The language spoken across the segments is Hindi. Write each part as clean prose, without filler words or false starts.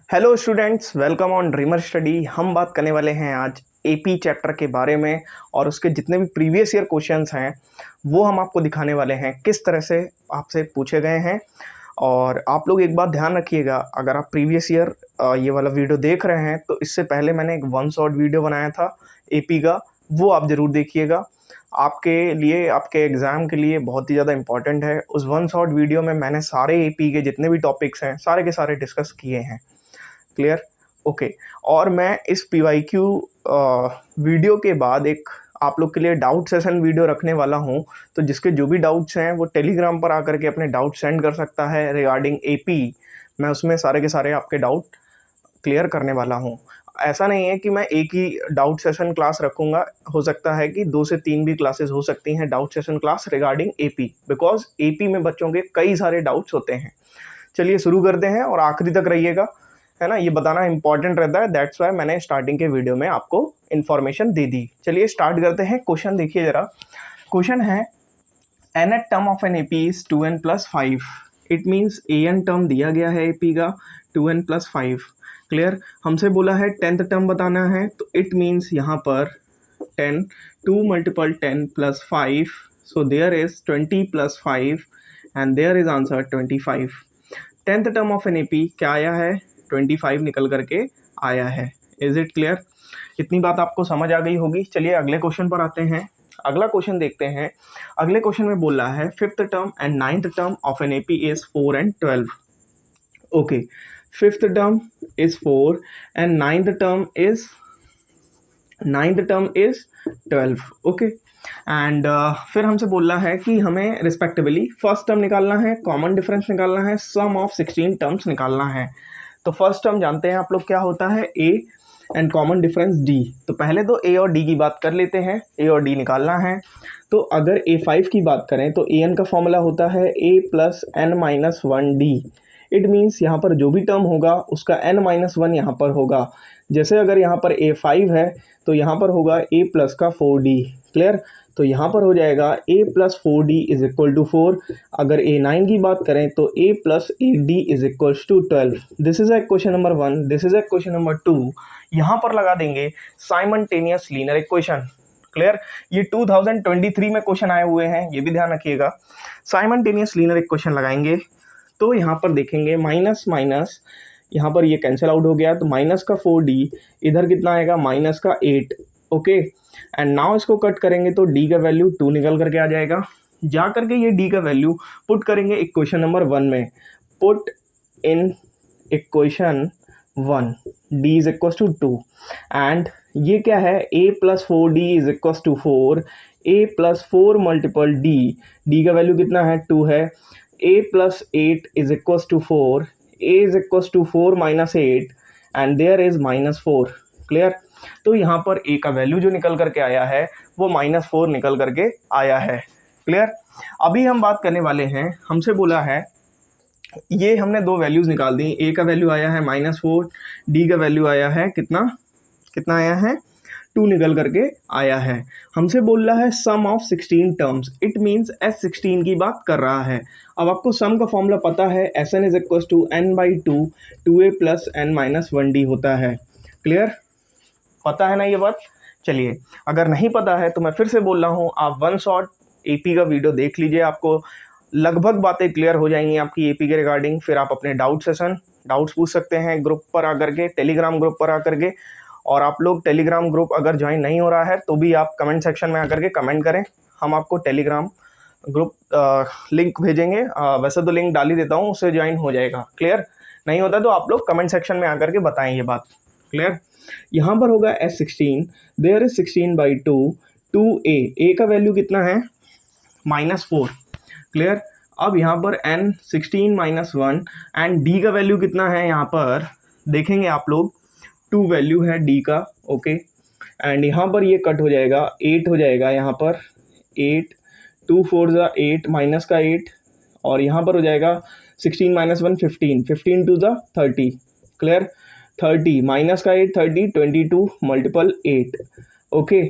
Hello students, welcome on dreamer study. हम बात करने वाले हैं आज एपी चैप्टर के बारे में और उसके जितने भी प्रीवियस ईयर क्वेश्चंस हैं वो हम आपको दिखाने वाले हैं किस तरह से आपसे पूछे गए हैं। और आप लोग एक बात ध्यान रखिएगा, अगर आप प्रीवियस ईयर ये वाला वीडियो देख रहे हैं तो इससे पहले मैंने एक वन शॉट वीडियो बनाया था एपी का, वो आप ज़रूर देखिएगा। आपके लिए, आपके एग्ज़ाम के लिए बहुत ही ज़्यादा इंपॉर्टेंट है। उस वन शॉट वीडियो में मैंने सारे एपी के जितने भी टॉपिक्स हैं सारे के सारे डिस्कस किए हैं। क्लियर? ओके। और मैं इस पीवाईक्यू वीडियो के बाद एक आप लोग के लिए डाउट सेशन वीडियो रखने वाला हूं, तो जिसके जो भी डाउट्स हैं वो टेलीग्राम पर आकर के अपने डाउट सेंड कर सकता है रिगार्डिंग एपी। मैं उसमें सारे के सारे आपके डाउट क्लियर करने वाला हूं। ऐसा नहीं है कि मैं एक ही डाउट सेशन क्लास रखूंगा, हो सकता है कि 2 से 3 भी क्लासेस हो सकती हैं doubt session class regarding AP, because AP में बच्चों के कई सारे डाउट्स होते हैं। चलिए शुरू करते हैं और आखिरी तक रहिएगा, है ना, ये बताना इंपॉर्टेंट रहता है। दैट्स वाई मैंने स्टार्टिंग के वीडियो में आपको इन्फॉर्मेशन दे दी। चलिए स्टार्ट करते हैं। क्वेश्चन देखिए जरा। क्वेश्चन है nth term of an AP is 2n + 5। It means an term दिया गया है एपी का 2n + 5। क्लियर? हमसे बोला है 10th टर्म बताना है, तो इट मीन्स यहाँ पर 10, 2 × 10 + 5, so there is 20 + 5 and there is answer 25। 10th term of an AP क्या आया है? 25 निकल करके आया है। Is it clear? इतनी बात आपको समझ आ गई होगी। चलिए अगले क्वेश्चन पर आते हैं। अगला क्वेश्चन देखते हैं। अगले क्वेश्चन में बोल रहा है 5th term and 9th term of an AP is 4 and 12। Okay, 5th term is 4 and 9th term is 12। Okay, and फिर हमसे बोल रहा है कि हमें रिस्पेक्टिवली फर्स्ट टर्म निकालना है, कॉमन डिफरेंस निकालना है, सम ऑफ 16 टर्म्स निकालना है। तो फर्स्ट टर्म जानते हैं आप लोग क्या होता है, A and common difference D. तो पहले तो ए और डी की बात कर लेते हैं। ए और डी निकालना है, तो अगर A5 की बात करें तो an का फॉर्मूला होता है a + n-1d। इट मीन्स यहाँ पर जो भी टर्म होगा उसका n-1 यहाँ पर होगा। जैसे अगर यहाँ पर A5 है तो यहाँ पर होगा a + का 4d। क्लियर? तो यहाँ पर हो जाएगा a + 4d = 4। अगर A9 की बात करें तो a + 8d = 12। This is question number 1। This is question number 2। यहाँ पर लगा देंगे साइमल्टेनियस लीनियर इक्वेशन। क्लियर? ये 2023 में क्वेश्चन आए हुए हैं, ये भी ध्यान रखिएगा। साइमल्टेनियस लीनियर इक्वेशन लगाएंगे तो यहाँ पर देखेंगे माइनस माइनस, यहाँ पर ये कैंसिल आउट हो गया, तो माइनस का 4d, इधर कितना आएगा माइनस का 8। ओके, एंड नाउ इसको कट करेंगे तो d का वैल्यू 2 निकल करके आ जाएगा। जा करके ये d का वैल्यू पुट करेंगे इक्वेशन नंबर 1 में। Put in equation 1 d = 2 and ये क्या है, a + 4d = 4। a + 4 × d का वैल्यू कितना है, 2 है। a + 8 = 4। a = 4 - 8 and there is -4। Clear? तो यहाँ पर a का वैल्यू जो निकल करके आया है वो -4 निकल करके आया है। क्लियर? अभी हम बात करने वाले हैं, हमसे बोला है, ये हमने दो वैल्यूज़ निकाल दी। a का वैल्यू आया है -4, d का वैल्यू आया है कितना आया है, 2 निकल करके आया है। हमसे बोल रहा है sum of 16 terms. It means S16 की बात कर रहा है। अब आपको सम का फॉर्मूला पता है, Sn = n/2, 2a + n-1d होता है। क्लियर? पता है ना ये बात? चलिए, अगर नहीं पता है तो मैं फिर से बोल रहा हूँ, आप वन शॉट एपी का वीडियो देख लीजिए, आपको लगभग बातें क्लियर हो जाएंगी आपकी एपी के रिगार्डिंग। फिर आप अपने डाउट्स पूछ सकते हैं ग्रुप पर आकर के, टेलीग्राम ग्रुप पर आकर के। और आप लोग टेलीग्राम ग्रुप अगर ज्वाइन नहीं हो रहा है तो भी आप कमेंट सेक्शन में आकर के कमेंट करें, हम आपको टेलीग्राम ग्रुप लिंक भेजेंगे। वैसे तो लिंक डाल ही देता हूँ, उससे ज्वाइन हो जाएगा। क्लियर? नहीं होता तो आप लोग कमेंट सेक्शन में आकर के बताएं ये बात। क्लियर? यहाँ पर होगा S16, there is 16/2, 2a, a का वैल्यू कितना है, -4। क्लियर? अब यहाँ पर n16 - 1 एंड d का वैल्यू कितना है, यहाँ पर देखेंगे आप लोग 2 वैल्यू है d का। ओके, एंड यहाँ पर ये कट हो जाएगा, 8 हो जाएगा यहाँ पर, 8, 2 4 = 8, माइनस का 8, और यहाँ पर हो जाएगा 16 - 1 15, 15 2 = 30। क्लियर? 30 माइनस का 8 30, 22 × 8। ओके,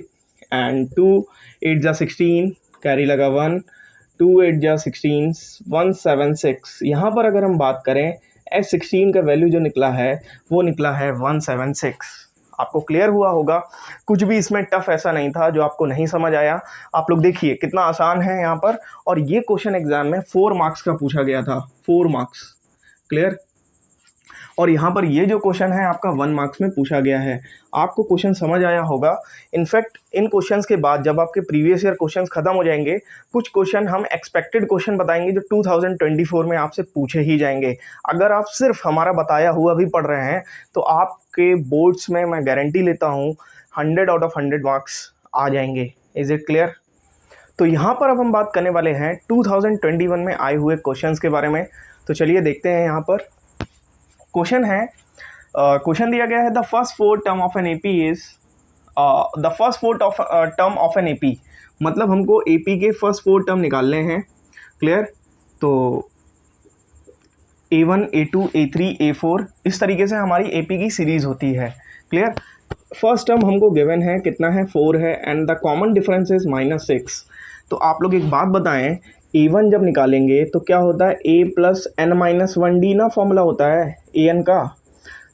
एंड 2 8 = 16, कैरी लगा 1, 2 8 = 16, 176। यहाँ पर अगर हम बात करें S16 का वैल्यू जो निकला है वो निकला है 176। आपको क्लियर हुआ होगा, कुछ भी इसमें टफ ऐसा नहीं था जो आपको नहीं समझ आया। आप लोग देखिए कितना आसान है यहाँ पर, और ये क्वेश्चन एग्जाम में 4 मार्क्स का पूछा गया था, 4 मार्क्स। क्लियर। और यहाँ पर ये जो क्वेश्चन है आपका 1 मार्क्स में पूछा गया है। आपको क्वेश्चन समझ आया होगा। इनफैक्ट इन क्वेश्चंस के बाद जब आपके प्रीवियस ईयर क्वेश्चंस खत्म हो जाएंगे, कुछ क्वेश्चन हम एक्सपेक्टेड क्वेश्चन बताएंगे जो 2024 में आपसे पूछे ही जाएंगे। अगर आप सिर्फ हमारा बताया हुआ भी पढ़ रहे हैं तो आपके बोर्ड्स में मैं गारंटी लेता हूँ 100 आउट ऑफ 100 मार्क्स आ जाएंगे। Is it clear? तो यहाँ पर अब हम बात करने वाले हैं 2021 में आए हुए क्वेश्चंस के बारे में। तो चलिए देखते हैं। यहाँ पर क्वेश्चन है, क्वेश्चन दिया गया है the first 4 term of an AP is the first 4 term of an AP. मतलब हमको एपी के फर्स्ट 4 टर्म निकालने हैं। क्लियर। तो A1 A2 A3 A4 इस तरीके से हमारी एपी की सीरीज होती है। क्लियर। फर्स्ट टर्म हमको गिवन है, कितना है, 4 है, and the common difference is -6। तो आप लोग एक बात बताएं, A1 जब निकालेंगे तो क्या होता है, A + n-1d ना फॉर्मूला होता है an का।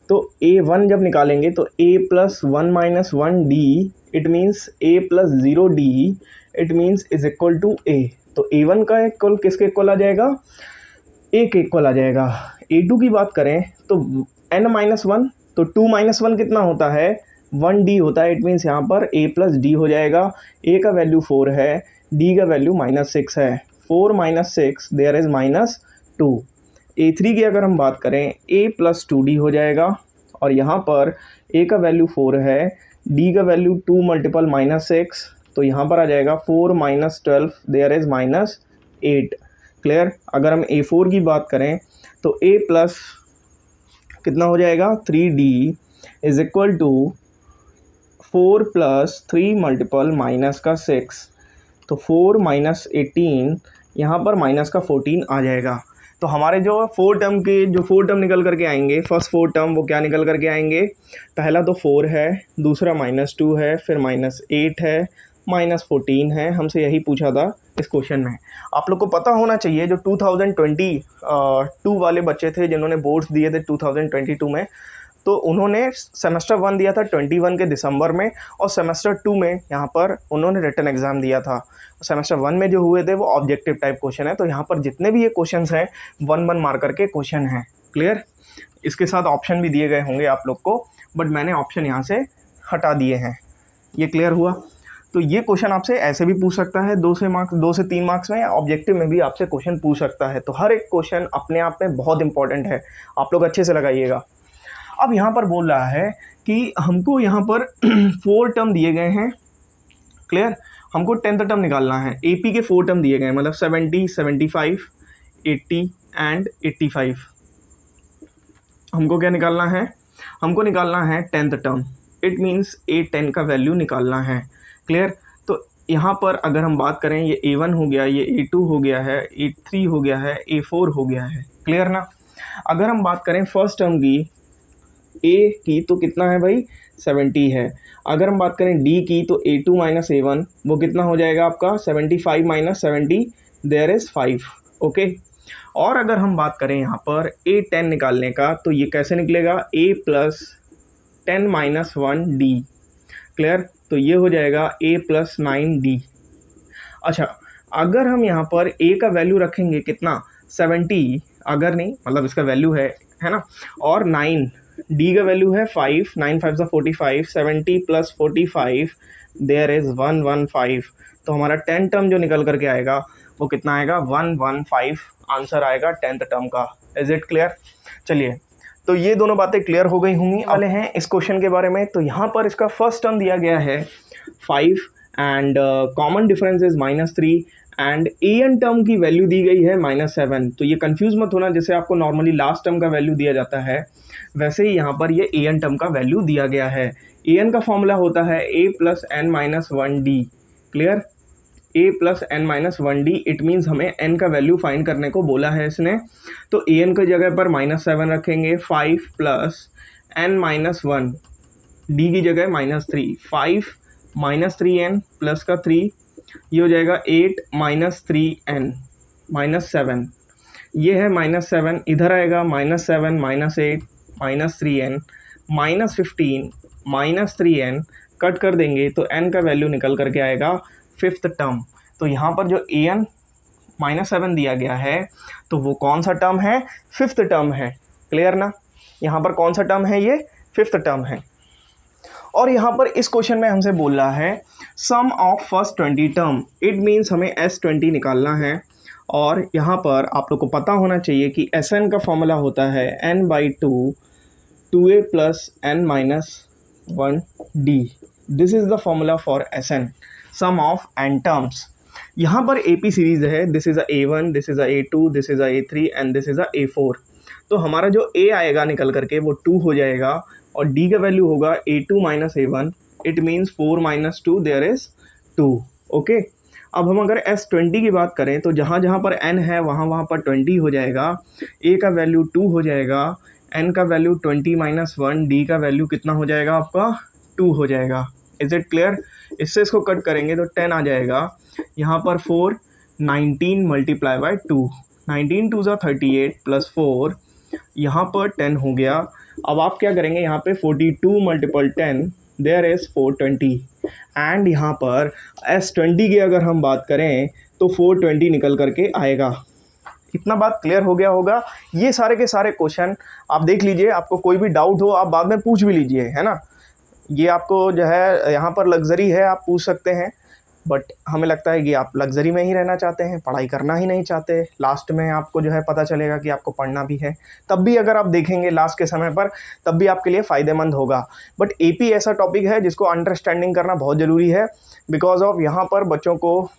तो A1 जब निकालेंगे तो A + 1-1d it means A + 0d it means is equal to A। तो A1 का इक्वल किसके इक्वल आ जाएगा, A के इक्वल आ जाएगा। A2 की बात करें तो n-1, तो 2-1 कितना होता है, 1d होता है। इट मीन्स यहाँ पर A + d हो जाएगा। A का वैल्यू 4 है, D का वैल्यू -6 है। 4 - 6 देयर इज -2। A3 की अगर हम बात करें A + 2d हो जाएगा, और यहाँ पर A का वैल्यू 4 है, D का वैल्यू 2 × -6, तो यहाँ पर आ जाएगा 4 - 12 देयर इज -8। क्लियर। अगर हम A4 की बात करें तो A प्लस कितना हो जाएगा, 3d इज इक्वल टू 4 + 3 × -6, तो 4 - 18, यहाँ पर -14 आ जाएगा। तो हमारे जो 4 टर्म निकल करके आएंगे, फर्स्ट 4 टर्म वो क्या निकल करके आएंगे, पहला तो 4 है, दूसरा -2 है, फिर -8 है, -14 है। हमसे यही पूछा था इस क्वेश्चन में। आप लोग को पता होना चाहिए, जो 2022 वाले बच्चे थे जिन्होंने बोर्ड्स दिए थे 2022 में, तो उन्होंने सेमेस्टर 1 दिया था 21 के दिसंबर में, और सेमेस्टर 2 में यहाँ पर उन्होंने रिटन एग्ज़ाम दिया था। सेमेस्टर 1 में जो हुए थे वो ऑब्जेक्टिव टाइप क्वेश्चन है। तो यहाँ पर जितने भी ये क्वेश्चंस हैं 1 मार्कर के क्वेश्चन हैं। क्लियर। इसके साथ ऑप्शन भी दिए गए होंगे आप लोग को, बट मैंने ऑप्शन यहाँ से हटा दिए हैं। ये क्लियर हुआ। तो ये क्वेश्चन आपसे ऐसे भी पूछ सकता है 2 से 3 मार्क्स में, या ऑब्जेक्टिव में भी आपसे क्वेश्चन पूछ सकता है। तो हर एक क्वेश्चन अपने आप में बहुत इंपॉर्टेंट है, आप लोग अच्छे से लगाइएगा। अब यहाँ पर बोल रहा है कि हमको यहाँ पर 4 टर्म दिए गए हैं। क्लियर। हमको 10th टर्म निकालना है। एपी के 4 टर्म दिए गए हैं, मतलब 70, 75, 80 एंड 85। हमको क्या निकालना है, हमको निकालना है 10th term. It means A10 का वैल्यू निकालना है। क्लियर। तो यहाँ पर अगर हम बात करें, ये A1 हो गया, ये A2 हो गया है, A3 हो गया है, A4 हो गया है। क्लियर ना। अगर हम बात करें फर्स्ट टर्म की A की, तो कितना है भाई, 70 है। अगर हम बात करें D की, तो A2 - A1 वो कितना हो जाएगा आपका, 75 - 70 देयर इज़ 5। ओके। और अगर हम बात करें यहाँ पर A10 निकालने का, तो ये कैसे निकलेगा, A + 10 - 1d। क्लियर। तो ये हो जाएगा A + 9d। अच्छा, अगर हम यहाँ पर A का वैल्यू रखेंगे कितना, 70, अगर नहीं मतलब इसका वैल्यू है ना, और 9, D का वैल्यू है 5, 9 × 5 = 45, 70 + 45 देयर इज़ 115। तो हमारा 10 टर्म जो निकल करके आएगा वो कितना आएगा, 115 आंसर आएगा 10th टर्म का। Is it clear. चलिए, तो ये दोनों बातें क्लियर हो गई होंगी वाले हैं इस क्वेश्चन के बारे में। तो यहाँ पर इसका फर्स्ट टर्म दिया गया है 5, and common difference is -3, and an term की वैल्यू दी गई है -7। तो ये कंफ्यूज मत होना, जैसे आपको नॉर्मली लास्ट टर्म का वैल्यू दिया जाता है, वैसे ही यहाँ पर ये an टर्म का वैल्यू दिया गया है। an का फॉर्मूला होता है A + n-1d। Clear. A + n-1d it means हमें n का वैल्यू फाइंड करने को बोला है इसने। तो an की जगह पर -7 रखेंगे, 5 + n-1, d की जगह -3, 5 - 3n प्लस का 3, ये हो जाएगा 8 - 3n -7। ये है -7, इधर आएगा -7 -8 -3n -15 -3n, कट कर देंगे तो n का वैल्यू निकल करके आएगा 5th टर्म। तो यहाँ पर जो an -7 दिया गया है तो वो कौन सा टर्म है? 5th टर्म है। क्लियर ना? यहाँ पर कौन सा टर्म है? ये 5th टर्म है। और यहाँ पर इस क्वेश्चन में हमसे बोल रहा है sum of first 20 term, it means हमें S20 निकालना है। और यहाँ पर आप लोग को पता होना चाहिए कि Sn का फॉर्मूला होता है n/2 2a + n-1d। This is the formula for Sn, sum of n terms. यहाँ पर AP सीरीज़ है, this is A1, this is A2, this is A3 and this is A4। तो हमारा जो A आएगा निकल करके वो 2 हो जाएगा और D का वैल्यू होगा A2 - A1, it means 4 - 2 there is 2। Okay, अब हम अगर S20 की बात करें तो जहाँ जहाँ पर n है वहाँ वहाँ पर 20 हो जाएगा, A का वैल्यू 2 हो जाएगा, n का वैल्यू 20 - 1, D का वैल्यू कितना हो जाएगा आपका? 2 हो जाएगा। Is it clear? इससे इसको कट करेंगे तो 10 आ जाएगा। यहाँ पर 4 19 × 2, 19 2 = 38 + 4, यहाँ पर 10 हो गया। अब आप क्या करेंगे? यहाँ पे 42 × 10 देयर इज़ 420 एंड यहाँ पर S20 की अगर हम बात करें तो 420 निकल करके आएगा। इतना बात क्लियर हो गया होगा। ये सारे के सारे क्वेश्चन आप देख लीजिए, आपको कोई भी डाउट हो आप बाद में पूछ भी लीजिए, है ना। ये आपको जो है यहाँ पर लग्जरी है, आप पूछ सकते हैं, बट हमें लगता है कि आप लग्जरी में ही रहना चाहते हैं, पढ़ाई करना ही नहीं चाहते। लास्ट में आपको जो है पता चलेगा कि आपको पढ़ना भी है, तब भी अगर आप देखेंगे लास्ट के समय पर तब भी आपके लिए फ़ायदेमंद होगा। बट AP ऐसा टॉपिक है जिसको अंडरस्टैंडिंग करना बहुत ज़रूरी है, बिकॉज ऑफ यहाँ पर बच्चों को,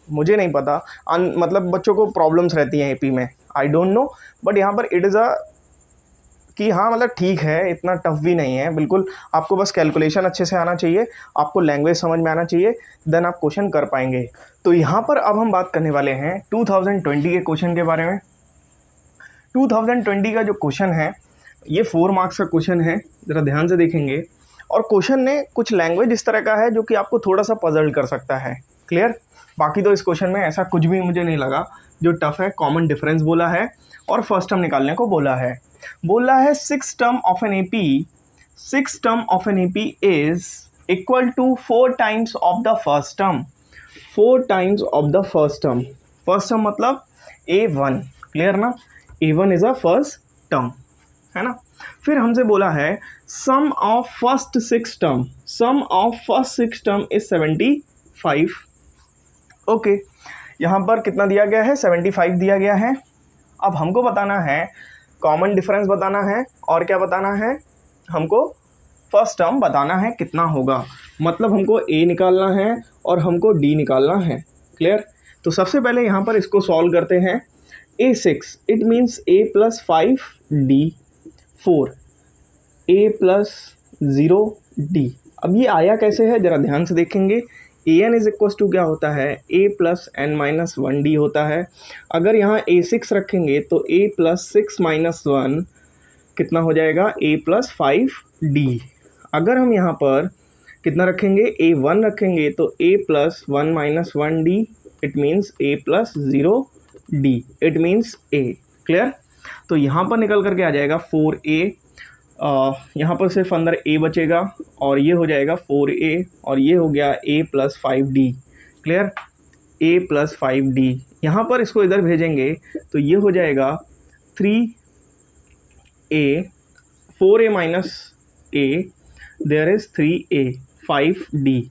मुझे नहीं पता, मतलब बच्चों को प्रॉब्लम्स रहती हैं AP में, आई डोंट नो, बट यहाँ पर इट इज़ कि हाँ मतलब ठीक है, इतना टफ भी नहीं है बिल्कुल। आपको बस कैलकुलेशन अच्छे से आना चाहिए, आपको लैंग्वेज समझ में आना चाहिए, देन आप क्वेश्चन कर पाएंगे। तो यहाँ पर अब हम बात करने वाले हैं 2020 के क्वेश्चन के बारे में। 2020 का जो क्वेश्चन है ये 4 मार्क्स का क्वेश्चन है, ज़रा ध्यान से देखेंगे। और क्वेश्चन ने कुछ लैंग्वेज इस तरह का है जो कि आपको थोड़ा सा पजल कर सकता है। क्लियर? बाकी तो इस क्वेश्चन में ऐसा कुछ भी मुझे नहीं लगा जो टफ है। कॉमन डिफरेंस बोला है और फर्स्ट टर्म निकालने को बोला है। बोला है 6 term of an AP, 6 term of an AP is equal to 4 times of the first term, 4 times of the first term. First term मतलब A1। क्लियर ना? A1 is a first term, है ना। फिर हमसे बोला है sum of first 6 term, sum of first 6 term is 75। Okay, यहाँ पर कितना दिया गया है? 75 दिया गया है। अब हमको बताना है, कॉमन डिफरेंस बताना है और क्या बताना है? हमको फर्स्ट टर्म बताना है कितना होगा, मतलब हमको A निकालना है और हमको D निकालना है। क्लियर? तो सबसे पहले यहाँ पर इसको सॉल्व करते हैं। A6 it means A + 5 D 4, A + 0 D। अब ये आया कैसे है ज़रा ध्यान से देखेंगे। an इज इक्वल टू क्या होता है? A + n-1d होता है। अगर यहाँ A6 रखेंगे तो A + 6 - 1 कितना हो जाएगा? A + 5d। अगर हम यहाँ पर कितना रखेंगे? A1 रखेंगे तो A + 1 - 1d, it means A + 0d, it means A। Clear? तो यहाँ पर निकल करके आ जाएगा 4A, यहाँ पर सिर्फ अंदर A बचेगा और ये हो जाएगा 4A और ये हो गया A + 5D। Clear? A + 5D। यहाँ पर इसको इधर भेजेंगे तो ये हो जाएगा 3A, 4A - A, there is 3A 5D।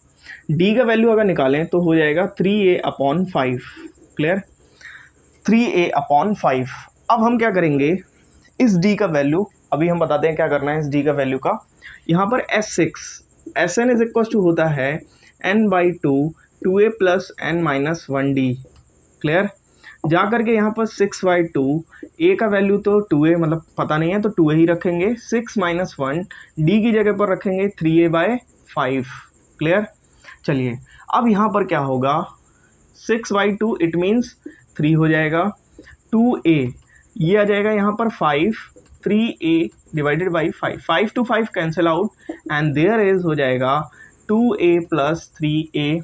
D का वैल्यू अगर निकालें तो हो जाएगा 3A/5। क्लियर? 3A/5। अब हम क्या करेंगे? इस D का वैल्यू अभी हम बताते हैं क्या करना है इस D का वैल्यू का। यहाँ पर S6 Sn is equal to होता है n/2 2A + n-1d। क्लियर? जा करके यहाँ पर 6/2, A का वैल्यू तो 2A मतलब पता नहीं है तो 2A ही रखेंगे, 6 - 1 D की जगह पर रखेंगे 3A/5। क्लियर? चलिए अब यहाँ पर क्या होगा? 6/2 इट मीन्स 3 हो जाएगा, 2A ये आ जाएगा यहाँ पर 5, 3A / 5, 5 to 5 cancel out and there is हो जाएगा 2A + 3A।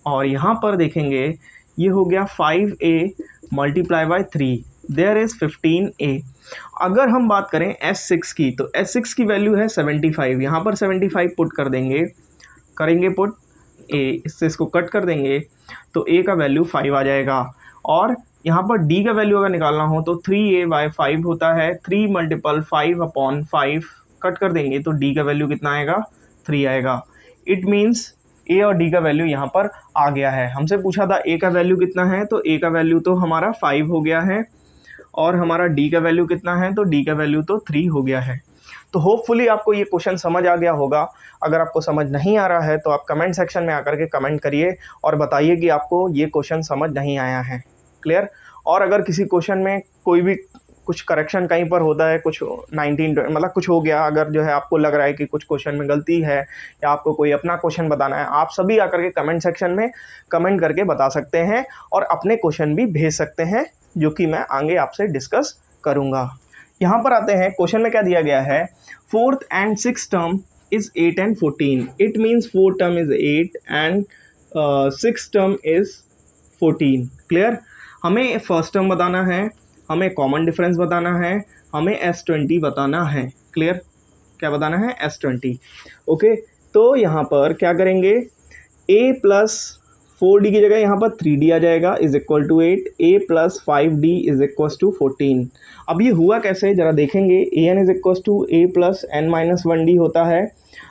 और यहाँ पर देखेंगे ये हो गया 5A × 3, देयर इज़ 15A। अगर हम बात करें S6 की, तो S6 की वैल्यू है 75, यहाँ पर 75 पुट कर देंगे, करेंगे पुट A, इससे इसको कट कर देंगे तो A का वैल्यू 5 आ जाएगा। और यहाँ पर D का वैल्यू अगर निकालना हो तो 3A/5 होता है, 3 × 5/5 कट कर देंगे तो D का वैल्यू कितना आएगा, 3 आएगा। इट मीन्स A और D का वैल्यू यहाँ पर आ गया है। हमसे पूछा था A का वैल्यू कितना है, तो A का वैल्यू तो हमारा 5 हो गया है, और हमारा D का वैल्यू कितना है, तो D का वैल्यू तो 3 हो गया है। तो होपफुली आपको ये क्वेश्चन समझ आ गया होगा। अगर आपको समझ नहीं आ रहा है तो आप कमेंट सेक्शन में आकर के कमेंट करिए और बताइए कि आपको ये क्वेश्चन समझ नहीं आया है। क्लियर? और अगर किसी क्वेश्चन में कोई भी कुछ करेक्शन कहीं पर होता है, कुछ 19 मतलब कुछ हो गया, अगर जो है आपको लग रहा है कि कुछ क्वेश्चन में गलती है या आपको कोई अपना क्वेश्चन बताना है, आप सभी आकर के कमेंट सेक्शन में कमेंट करके बता सकते हैं और अपने क्वेश्चन भी भेज सकते हैं, जो कि मैं आगे आपसे डिस्कस करूँगा। यहाँ पर आते हैं, क्वेश्चन में क्या दिया गया है, 4th and 6th term is 8 and 14. It means 4th term is 8 and 6th term is 14. Clear? हमें फर्स्ट टर्म बताना है, हमें कॉमन डिफरेंस बताना है, हमें S20 बताना है। क्लियर? क्या बताना है? S20। ओके, तो यहाँ पर क्या करेंगे, A + 4D की जगह यहाँ पर 3D आ जाएगा, is equal to 8, A + 5D is equal to 14। अब ये हुआ कैसे ज़रा देखेंगे। an is equal to A + n-1D होता है।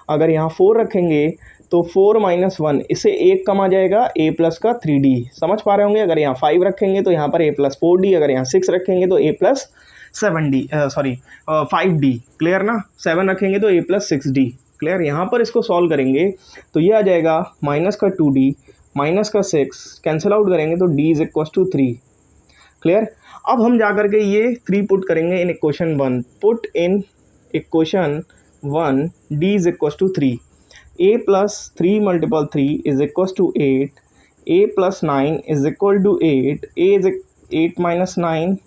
अगर यहाँ 4 रखेंगे तो 4 - 1, इससे 1 कम आ जाएगा, A + का 3D। समझ पा रहे होंगे। अगर यहाँ 5 रखेंगे तो यहाँ पर A + 4D, अगर यहाँ 6 रखेंगे तो A + 5D। क्लियर ना? 7 रखेंगे तो A + 6D। क्लियर? यहाँ पर इसको सॉल्व करेंगे तो ये आ जाएगा -2D -6, कैंसिल आउट करेंगे तो D is equal to 3। Clear? अब हम जा करके ये 3 पुट करेंगे in equation 1। Put in equation 1 D is equal to 3, A + 3 × 3 is equal to 8, A + 9 is equal to 8, A is 8 - 9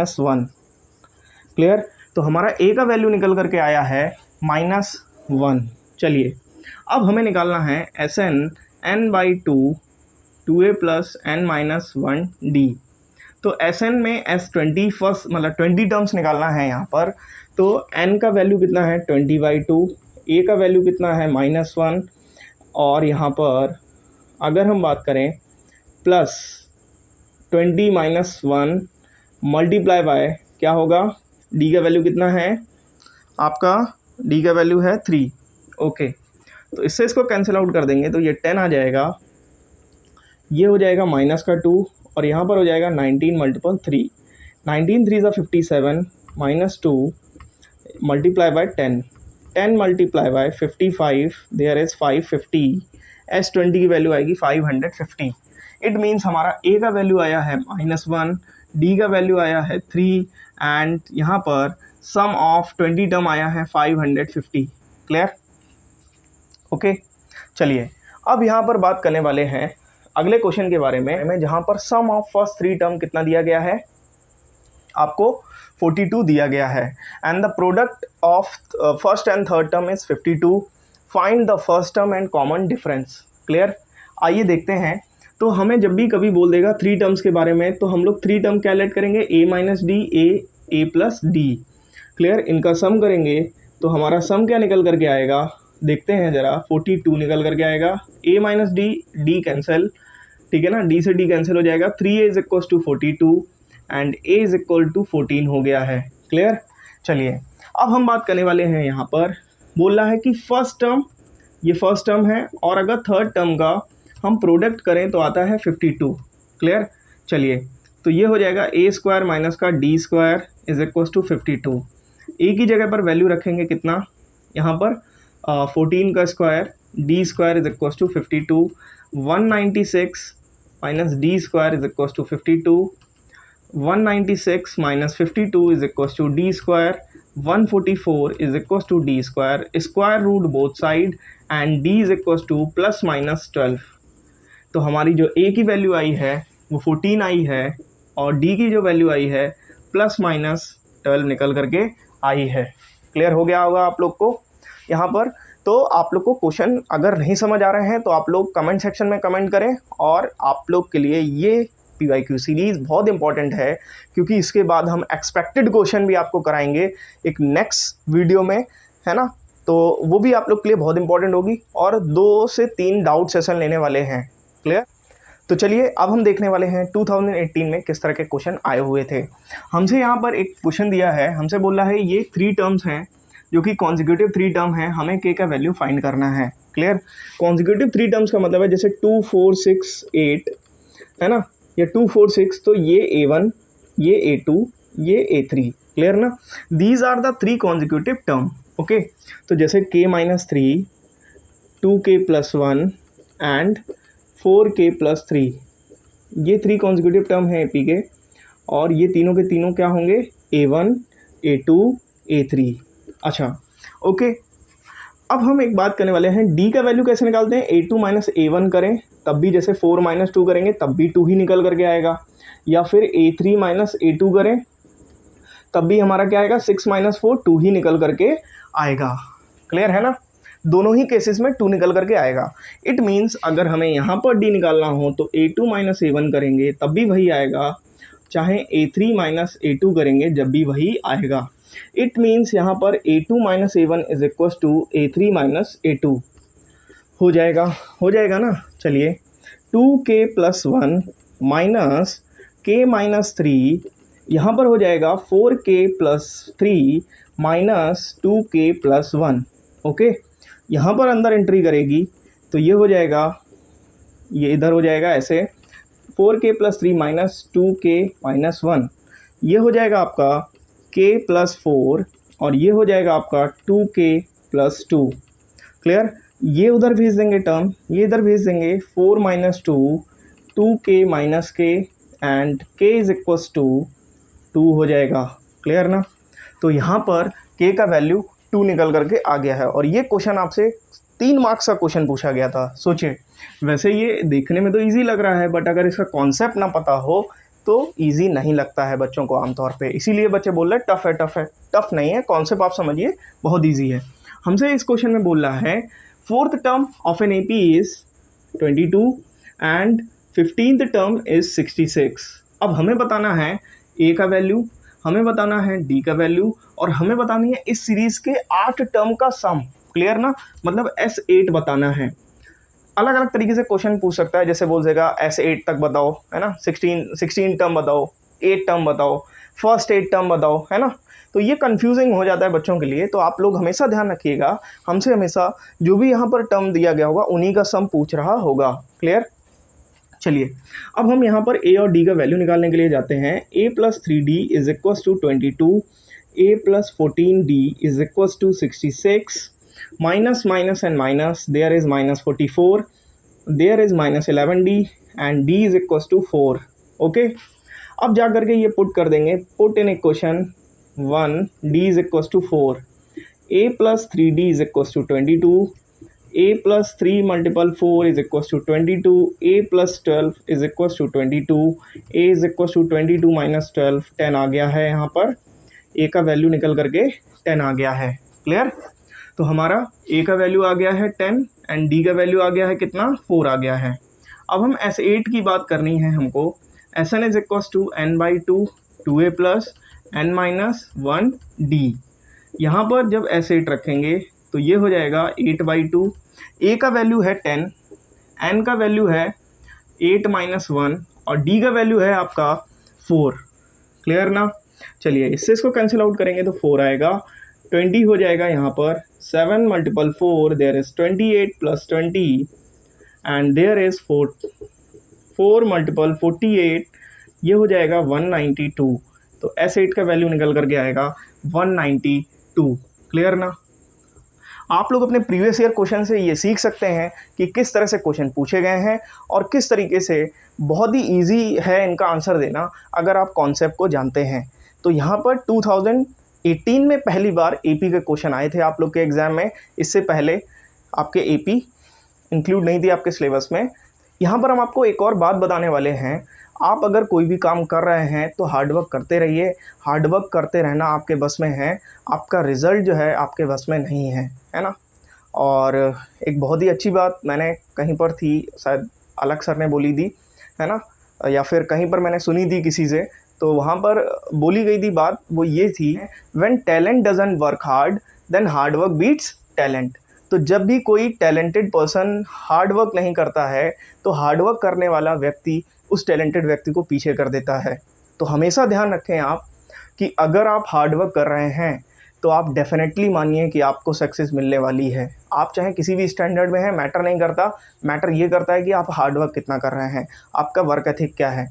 - 1। Clear? तो हमारा A का वैल्यू निकल करके आया है -1। चलिए, अब हमें निकालना है Sn n/2 2A + n-1D। तो Sn में S20 फर्स्ट मतलब 20 टर्म्स निकालना है यहाँ पर। तो n का वैल्यू कितना है, 20/2, A का वैल्यू कितना है, -1, और यहाँ पर अगर हम बात करें प्लस 20 - 1 मल्टीप्लाई बाय क्या होगा, D का वैल्यू कितना है आपका, D का वैल्यू है 3। ओके, तो इससे इसको कैंसिल आउट कर देंगे तो ये 10 आ जाएगा, ये हो जाएगा -2, और यहाँ पर हो जाएगा 19 × 3, 19 3 = 57 -2 multiply by 10, 10 multiply by 55, there is 550। S20 की वैल्यू आएगी 550। इट मीन्स हमारा A का वैल्यू आया है -1, D का वैल्यू आया है 3, एंड यहाँ पर सम ऑफ 20 टर्म आया है 550। क्लियर? ओके, चलिए अब यहाँ पर बात करने वाले हैं अगले क्वेश्चन के बारे में, जहाँ पर सम ऑफ फर्स्ट 3 टर्म कितना दिया गया है, आपको 42 दिया गया है, and the product of first and third term is 52। Find the first term and common difference. Clear? आइए देखते हैं। तो हमें जब भी कभी बोल देगा 3 टर्म्स के बारे में, तो हम लोग 3 टर्म कैलकुलेट करेंगे, A - D, A + D। Clear? इनका सम करेंगे तो हमारा सम क्या निकल करके आएगा, देखते हैं ज़रा, 42 निकल करके आएगा। A - D, D कैंसिल, ठीक है ना, D से D कैंसिल हो जाएगा, 3A is equal to 42 and A is equal to 14 हो गया है। क्लियर? चलिए, अब हम बात करने वाले हैं, यहाँ पर बोल रहा है कि फर्स्ट टर्म, ये फर्स्ट टर्म है, और अगर थर्ड टर्म का हम प्रोडक्ट करें तो आता है 52। क्लियर? चलिए, तो ये हो जाएगा A² - का D² is equal to 52। A की जगह पर वैल्यू रखेंगे कितना, यहाँ पर 14 का square, D² is equal to 52, 196 - D² is equal to 52, 196 - 52 is equal to D², 144 is equal to D², square root both side, and D is equal to ±12। तो हमारी जो A की वैल्यू आई है वो 14 आई है, और D की जो वैल्यू आई है ±12 निकल करके आई है। क्लियर हो गया होगा आप लोग को यहाँ पर। तो आप लोग को क्वेश्चन अगर नहीं समझ आ रहे हैं तो आप लोग कमेंट सेक्शन में कमेंट करें, और आप लोग के लिए ये PYQ सीरीज़ बहुत इंपॉर्टेंट है, क्योंकि इसके बाद हम एक्सपेक्टेड क्वेश्चन भी आपको कराएंगे एक नेक्स्ट वीडियो में, है ना। तो वो भी आप लोग के लिए बहुत इंपॉर्टेंट होगी, और 2 से 3 डाउट सेशन लेने वाले हैं। क्लियर। तो चलिए अब हम देखने वाले हैं 2018 में किस तरह के क्वेश्चन आए हुए थे। हमसे यहाँ पर एक क्वेश्चन दिया है, हमसे बोल रहा है ये 3 टर्म्स हैं जो कि कॉन्जिक्यूटिव 3 टर्म है, हमें के का वैल्यू फाइंड करना है। क्लियर। कॉन्जिक्यूटिव 3 टर्म्स का मतलब है जैसे 2 4 6 8, है ना, या 2 4 6, तो ये A1, ये A2, ये A3। क्लियर ना। These are the 3 consecutive term. Okay. तो जैसे k-3, 2k+1 एंड 4k+3, ये 3 कॉन्जिक्यूटिव टर्म हैं एपी के, और ये तीनों के तीनों क्या होंगे, A1, A2, A3। अच्छा, ओके। अब हम एक बात करने वाले हैं, D का वैल्यू कैसे निकालते हैं। A2 माइनस A1 करें तब भी, जैसे 4 माइनस 2 करेंगे तब भी 2 ही निकल करके आएगा, या फिर A3 माइनस A2 करें तब भी हमारा क्या आएगा, 6 माइनस 4 2 ही निकल करके आएगा। क्लियर है ना। दोनों ही केसेस में 2 निकल करके आएगा। इट मीन्स अगर हमें यहाँ पर D निकालना हो तो A2 माइनस A1 करेंगे तब भी वही आएगा, चाहे A3 माइनस A2 करेंगे जब भी वही आएगा। इट मीन्स यहाँ पर A2 minus A1 is equal to A3 minus A2 हो जाएगा ना। चलिए, 2k+1 माइनस k-3, यहाँ पर हो जाएगा 4k+3 माइनस 2k+1। ओके। यहाँ पर अंदर एंट्री करेगी तो ये हो जाएगा, ये इधर हो जाएगा ऐसे, 4k+3 माइनस 2k-1, ये हो जाएगा आपका k+4, और ये हो जाएगा आपका 2k+2। क्लियर। ये उधर भेज देंगे टर्म, ये इधर भेज देंगे, 4 minus 2, 2k minus k and k is equal to 2 हो जाएगा। क्लियर ना। तो यहाँ पर k का वैल्यू 2 निकल करके आ गया है, और ये क्वेश्चन आपसे 3 मार्क्स का क्वेश्चन पूछा गया था। सोचिए, वैसे ये देखने में तो इजी लग रहा है, बट अगर इसका कॉन्सेप्ट ना पता हो तो इजी नहीं लगता है बच्चों को आमतौर पे, इसीलिए बच्चे बोल रहे हैं टफ है। टफ नहीं है, कॉन्सेप्ट आप समझिए, बहुत ईजी है। हमसे इस क्वेश्चन में बोल रहा है 4th term of an AP is 22 and 15th term is 66। अब हमें बताना है A का वैल्यू, हमें बताना है D का वैल्यू, और हमें बतानी है इस सीरीज़ के 8 टर्म का सम। क्लियर ना। मतलब S8 बताना है। अलग अलग तरीके से क्वेश्चन पूछ सकता है, जैसे बोल देगा S8 तक बताओ, है ना, 16 टर्म बताओ, 8 टर्म बताओ, फर्स्ट 8 टर्म बताओ, है ना। तो ये कंफ्यूजिंग हो जाता है बच्चों के लिए, तो आप लोग हमेशा ध्यान रखिएगा, हमसे हमेशा जो भी यहाँ पर टर्म दिया गया होगा उन्हीं का सम पूछ रहा होगा। क्लियर। चलिए, अब हम यहाँ पर A और D का वैल्यू निकालने के लिए जाते हैं। A+3D is equal to 22, A+14D is equal to 66, minus minus and minus, there is minus 44, there is minus 11D and D is equal to 4। Okay. अब जा करके ये पुट कर देंगे, put in equation 1, D is equal to 4, A+3D is equal to 22, A+3 multiple 4 is equal to 22, A+12 is equal to 22, A is equal to 22 minus 12, 10 आ गया है। यहाँ पर A का वैल्यू निकल करके 10 आ गया है। क्लियर। तो हमारा A का वैल्यू आ गया है 10 एंड D का वैल्यू आ गया है कितना, 4 आ गया है। अब हम S8 की बात करनी है हमको। Sn is equal to n/2 2A plus n minus 1D। यहाँ पर जब S8 रखेंगे तो ये हो जाएगा 8/2। A का वैल्यू है 10, n का वैल्यू है 8 माइनस 1, और D का वैल्यू है आपका 4। क्लियर ना। चलिए, इससे इसको कैंसिल आउट करेंगे तो 4 आएगा, 20 हो जाएगा यहाँ पर, 7 multiple 4 there is 28 plus 20 and there is 4 multiple 48, ये हो जाएगा 192। तो S8 का वैल्यू निकल करके आएगा 192। क्लियर ना। आप लोग अपने प्रीवियस ईयर क्वेश्चन से ये सीख सकते हैं कि किस तरह से क्वेश्चन पूछे गए हैं और किस तरीके से बहुत ही इजी है इनका आंसर देना अगर आप कॉन्सेप्ट को जानते हैं। तो यहाँ पर 2018 में पहली बार AP के क्वेश्चन आए थे आप लोग के एग्ज़ाम में, इससे पहले आपके AP इंक्लूड नहीं थी आपके सिलेबस में। यहाँ पर हम आपको एक और बात बताने वाले हैं, आप अगर कोई भी काम कर रहे हैं तो हार्डवर्क करते रहिए। हार्डवर्क करते रहना आपके बस में है, आपका रिज़ल्ट जो है आपके बस में नहीं है, है ना। और एक बहुत ही अच्छी बात मैंने कहीं पर थी, शायद अलग सर ने बोली थी, है ना, या फिर कहीं पर मैंने सुनी थी किसी से, तो वहाँ पर बोली गई थी बात, वो ये थी, when talent doesn't work hard then hard work beats talent. तो जब भी कोई टैलेंटेड पर्सन हार्ड वर्क नहीं करता है तो हार्ड वर्क करने वाला व्यक्ति उस टैलेंटेड व्यक्ति को पीछे कर देता है। तो हमेशा ध्यान रखें आप कि अगर आप हार्ड वर्क कर रहे हैं तो आप डेफिनेटली मानिए कि आपको सक्सेस मिलने वाली है। आप चाहे किसी भी स्टैंडर्ड में हैं, मैटर नहीं करता, मैटर ये करता है कि आप हार्ड वर्क कितना कर रहे हैं, आपका वर्क एथिक क्या है।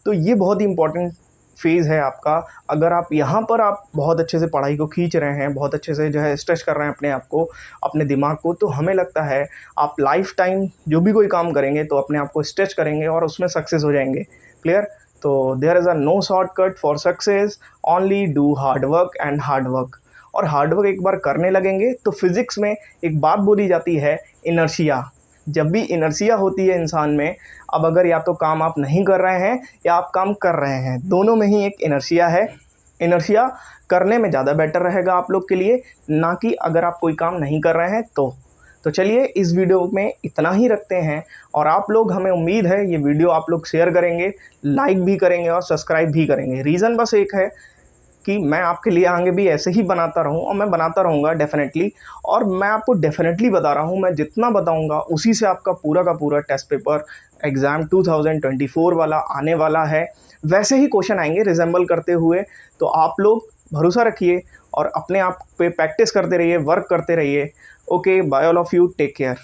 तो ये बहुत ही इंपॉर्टेंट फेज़ है आपका। अगर आप यहाँ पर आप बहुत अच्छे से पढ़ाई को खींच रहे हैं, बहुत अच्छे से जो है स्ट्रेच कर रहे हैं अपने आप को, अपने दिमाग को, तो हमें लगता है आप लाइफ टाइम जो भी कोई काम करेंगे तो अपने आप को स्ट्रेच करेंगे और उसमें सक्सेस हो जाएंगे। क्लियर? तो there is a no shortcut for success, only do hard work and hard work. और हार्ड वर्क एक बार करने लगेंगे तो फिज़िक्स में एक बात बोली जाती है, इनर्शिया। जब भी इनर्शिया होती है इंसान में, अब अगर या तो काम आप नहीं कर रहे हैं या आप काम कर रहे हैं, दोनों में ही एक इनर्शिया है। इनर्शिया करने में ज़्यादा बेटर रहेगा आप लोग के लिए, ना कि अगर आप कोई काम नहीं कर रहे हैं तो चलिए इस वीडियो में इतना ही रखते हैं। और आप लोग, हमें उम्मीद है ये वीडियो आप लोग शेयर करेंगे, लाइक भी करेंगे और सब्सक्राइब भी करेंगे। रीज़न बस एक है कि मैं आपके लिए आगे भी ऐसे ही बनाता रहूं और मैं बनाता रहूँगा डेफ़िनेटली। और मैं आपको डेफ़िनेटली बता रहा हूं, मैं जितना बताऊंगा उसी से आपका पूरा का पूरा टेस्ट पेपर एग्ज़ाम 2024 वाला आने वाला है। वैसे ही क्वेश्चन आएंगे रिजेंबल करते हुए। तो आप लोग भरोसा रखिए और अपने आप पे प्रैक्टिस करते रहिए, वर्क करते रहिए। Okay, bye all of you, take care.